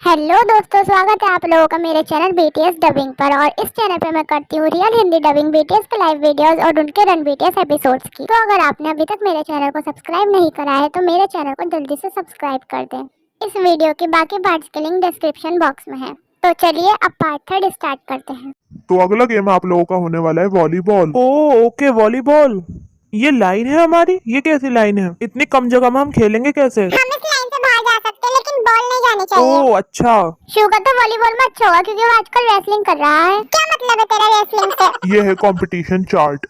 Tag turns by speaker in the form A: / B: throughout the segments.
A: Hello दोस्तों, स्वागत है आप लोगों का मेरे चैनल बीटीएस डबिंग पर। और इस चैनल पे मैं करती हूँ रियल हिंदी डबिंग बीटीएस के लाइव वीडियोस और उनके रन बीटीएस एपिसोड्स की। तो अगर आपने अभी तक मेरे चैनल को सब्सक्राइब नहीं करा है तो मेरे चैनल को जल्दी से सब्सक्राइब कर दें। इस वीडियो की बाकी पार्ट्स के लिंक डिस्क्रिप्शन बॉक्स में है। तो चलिए अब पार्ट 3 स्टार्ट करते हैं।
B: तो अगला गेम आप लोगों का होने वाला है वॉलीबॉल।
C: Okay volleyball. ये लाइन है हमारी, ये कैसी लाइन है? इतनी कम जगह में हम खेलेंगे कैसे?
A: हम इस लाइन से बाहर जा सकते हैं लेकिन बॉल नहीं जानी चाहिए।
C: ओह अच्छा।
A: शिव का तो वॉलीबॉल में अच्छा होगा क्योंकि वो आजकल रेसलिंग कर रहा है। क्या मतलब है तेरा रेसलिंग से?
B: ये है कंपटीशन चार्ट।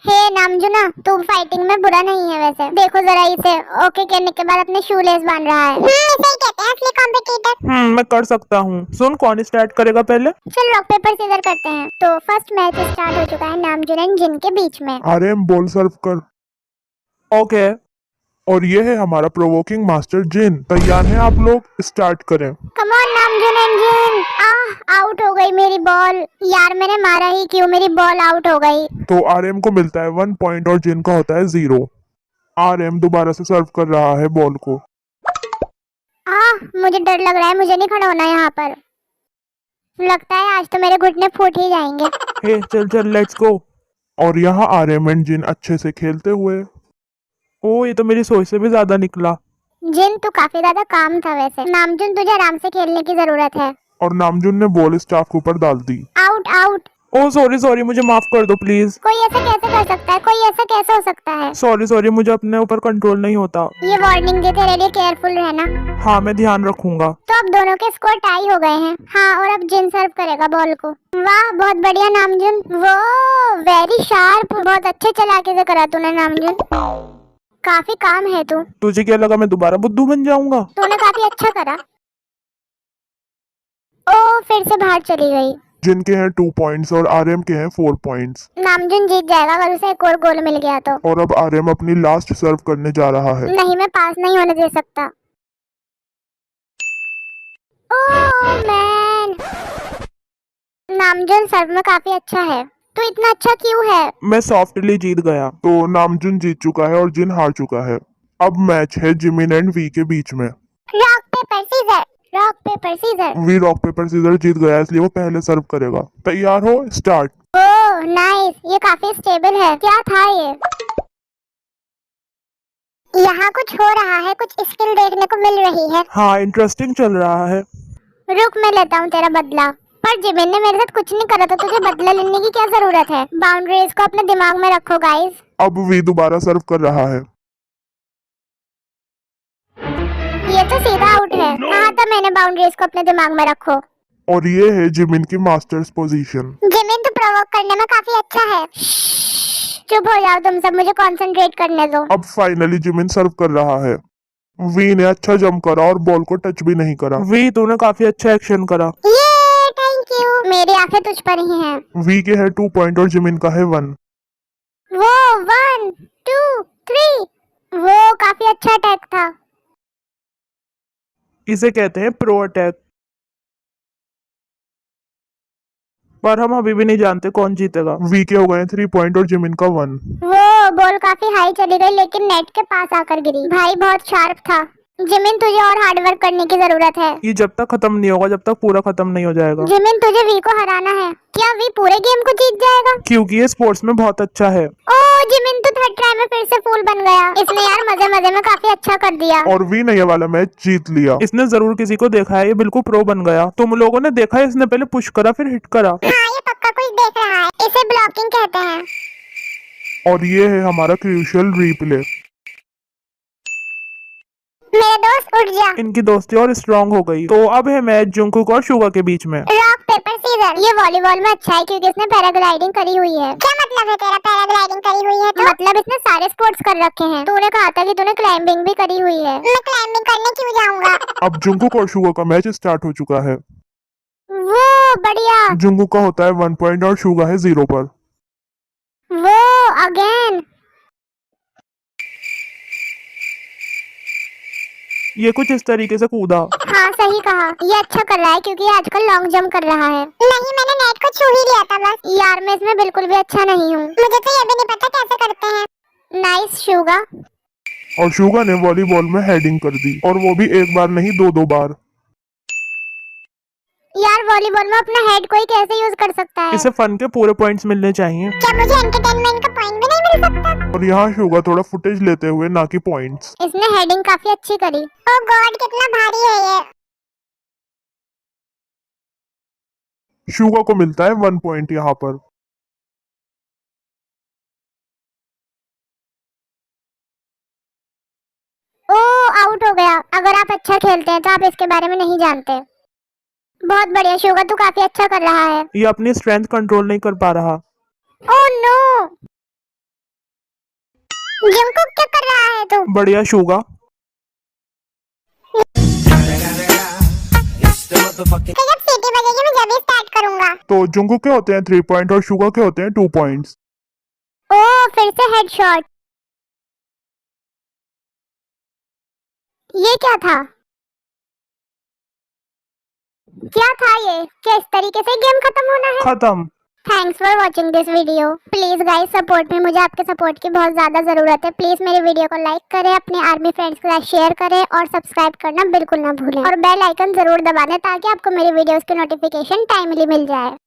A: हे नामजुना, तू फाइटिंग में बुरा नहीं है वैसे। देखो जरा इसे। ओके कहने के बाद अपने शू लेस बांध रहा है। इसे ही कहते हैं असली कॉम्पिटिटर।
C: मैं कर सकता हूँ। सुन, कौन स्टार्ट करेगा पहले?
A: चल रॉक पेपर सीजर करते हैं। तो फर्स्ट मैच स्टार्ट हो चुका है नामजुन एंड जिन के बीच में।
B: आरएम बॉल सर्व कर।
C: ओके।
B: और ये है हमारा प्रोवोकिंग मास्टर जिन। तैयार हैं आप लोग? स्टार्ट करें।
A: Come on Namjoon and Jin. Out हो गई मेरी बॉल। यार मैंने मारा ही क्यों, मेरी बॉल आउट हो गई।
B: तो आरएम को मिलता है 1 पॉइंट और जिन का होता है 0। आरएम दोबारा से सर्व कर रहा है बॉल को।
A: मुझे डर लग रहा है, मुझे नहीं खड़ा होना यहाँ पर। लगता है आज तो मेरे घुटने फूट ही जाएंगे।
C: हे चल चल लेट्स गो।
B: और यहाँ आरएम एंड जिन अच्छे से खेलते हुए।
C: ओ ये तो मेरी सोच से भी ज्यादा निकला।
A: जिन तू काफी ज्यादा काम था वैसे। नामजुन तुझे आराम से खेलने की जरूरत है।
B: और नामजुन ने बॉल स्टाफ के ऊपर डाल दी।
A: Out out.
C: Oh sorry sorry, मुझे माफ कर दो प्लीज।
A: कोई ऐसा कैसे कर सकता है? कोई ऐसा कैसे हो सकता है?
C: सॉरी सॉरी, मुझे अपने ऊपर कंट्रोल नहीं होता।
A: ये वार्निंग दे, तेरे लिए केयरफुल रहना।
C: हाँ मैं ध्यान रखूंगा।
A: तो अब दोनों के स्कोर टाई हो गए हैं। हाँ, और अब जिन सर्व करेगा बॉल को। वाह बहुत बढ़िया नामजुन। वो वेरी शार्प। बहुत अच्छे चलाके से करा तूने नामजुन। काफी काम है तू।
C: तुझे क्या लगा मैं दोबारा बुद्धू बन जाऊंगा?
A: तूने काफी अच्छा करा। ओ फिर से बाहर चली गई।
B: जिन के हैं 2 पॉइंट्स और आरएम के हैं 4 पॉइंट्स।
A: नामजुन जीत जाएगा अगर उसे एक और गोल मिल गया तो।
B: और अब आरएम अपनी लास्ट सर्व करने जा रहा है।
A: नहीं, मैं पास नहीं होने दे सकता। ओह मैन, नामजुन सर्व में काफी अच्छा है। तू इतना अच्छा क्यों है?
C: मैं सॉफ्टली जीत गया।
B: तो नामजुन जीत चुका है और जिन हार चुका है। अब मैच है जिमिन एंड वी के बीच में।
A: Rock paper scissor. Rock paper scissor.
B: V rock paper scissor जीत गया इसलिए वो पहले सर्व करेगा। तैयार हो? स्टार्ट।
A: ओह नाइस, ये काफी स्टेबल है। क्या था ये? यहाँ कुछ हो रहा है, कुछ स्किल देखने को मिल रही है।
C: हाँ इंटरेस्टिंग चल रहा है।
A: रुक, मैं लेता हूँ तेरा बदला। पर जिमिन ने मेरे साथ कुछ नहीं करा तो तुझे बदला लेने की क्या जरूरत है? बाउंड्रीज को अपने दिमाग में रखो गाइस।
B: अब वी दोबारा सर्व कर रहा है।
A: ये तो सीधा आउट है। कहा था मैंने बाउंड्रीज को अपने दिमाग में रखो।
B: और ये है जिमिन की मास्टर्स पोजीशन।
A: जिमिन तो प्रोवोक करने में काफी अच्छा है। चुप हो जाओ तुम सब, मुझे कंसंट्रेट करने दो।
B: अब फाइनली जिमिन सर्व कर रहा है। वी ने अच्छा जंप करा और बॉल को टच भी नहीं करा।
C: वी तूने काफी अच्छा एक्शन करा।
A: ये थैंक यू। मेरी आंखें तुझ पर ही हैं।
B: वी के है 2 पॉइंट और जिमिन का है 1।
A: वो 1 2 3। वो काफी अच्छा अटैक था।
C: इसे कहते हैं प्रो अटैक। पर हम अभी भी नहीं जानते कौन जीतेगा।
B: वी के हो गए 3 पॉइंट और जिमिन का 1।
A: वो बॉल काफी हाई चली गई लेकिन नेट के पास आकर गिरी। भाई बहुत शार्प था। जिमिन तुझे और हार्डवर्क करने की जरूरत है।
C: ये जब तक खत्म नहीं होगा, जब तक पूरा खत्म नहीं हो जाएगा।
A: जिमिन तुझे वी को हराना है। क्या वी पूरे गेम को जीत जाएगा?
C: क्योंकि ये स्पोर्ट्स में बहुत अच्छा है।
A: ओ जिमिन तो थर्ड ट्राई में फिर से फूल बन गया। इसने यार मजे मजे में काफी अच्छा कर दिया।
B: और वी ने ये वाला मैच जीत लिया।
C: इसने जरूर किसी को देखा है, ये बिल्कुल प्रो बन गया। तुम लोगों ने देखा है, इसने पहले पुश करा फिर हिट करा।
A: हाँ ये पक्का कुछ देख रहा है। इसे ब्लॉकिंग कहते हैं।
B: और ये है हमारा क्रूशियल रीप्ले।
A: मेरे दोस्त उठ जा।
C: इनकी दोस्ती और स्ट्रांग हो गई। तो अब है मैच जंगकुक और शुगा के बीच में।
A: Rock paper scissor. ये वॉलीबॉल में अच्छा है क्योंकि इसने पैराग्लाइडिंग करी हुई है। क्या मतलब है तेरा पैराग्लाइडिंग करी हुई है? तो मतलब इसने सारे स्पोर्ट्स कर रखे हैं। तूने कहा था कि तूने क्लाइंबिंग भी करी हुई है। मैं क्लाइंबिंग करने क्यों जाऊंगा?
B: अब जंगकुक और शुगा का मैच स्टार्ट हो चुका है।
A: वो बढ़िया।
B: जंगकुक का होता है 1 पॉइंट और शुगा है 0 पर।
A: वो अगेन।
C: ये कुछ इस तरीके से कूदा।
A: हाँ सही कहा। ये अच्छा कर रहा है क्योंकि ये आजकल लॉन्ग जंप कर रहा है। नहीं, मैंने नेट को छू ही लिया था बस। यार मैं इसमें बिल्कुल भी अच्छा नहीं हूँ। मुझे तो ये भी नहीं पता कैसे करते हैं। Nice Suga.
B: और शुगा ने वॉलीबॉल में हेडिंग कर दी, और वो भी एक बार नहीं 2-2 बार।
A: यार वॉलीबॉल में अपना हेड कोई कैसे यूज कर सकता है?
C: इसे फन के पूरे पॉइंट्स मिलने चाहिए।
A: क्या मुझे एंटरटेनमेंट का पॉइंट भी नहीं मिल सकता?
B: और यहाँ शुगा थोड़ा फुटेज लेते हुए, ना कि पॉइंट्स।
A: इसने हेडिंग काफी अच्छी करी। ओह गॉड कितना भारी है ये।
B: शुगा को मिलता है 1 पॉइंट यहाँ पर।
A: ओह आउट हो गया। अगर आप अच्छा खेलते हैं तो आप इसके बारे में नहीं जानते। बहुत बढ़िया शुगा, तू काफी अच्छा कर रहा है।
C: ये अपनी स्ट्रेंथ कंट्रोल नहीं कर पा रहा।
A: ओह नो, जंकुक क्या कर रहा है तू?
C: बढ़िया शुगा।
A: तो जब सीटी बजेगी मैं जब ही स्टार्ट करूंगा।
B: तो जुंगू के होते हैं 3 पॉइंट और शुगा के होते हैं 2 पॉइंट्स।
A: ओह फिर से हेडशॉट। ये क्या था? क्या था ये? क्या इस तरीके से गेम खत्म होना है?
C: खत्म।
A: Thanks for watching this video. Please guys support में, मुझे आपके सपोर्ट की बहुत ज्यादा जरूरत है। प्लीज मेरे वीडियो को लाइक करें, अपने आर्मी फ्रेंड्स के साथ शेयर करें और सब्सक्राइब करना बिल्कुल ना भूलें। और बेल आइकन जरूर दबा दें ताकि आपको मेरी वीडियोस की नोटिफिकेशन टाइमली मिल जाए।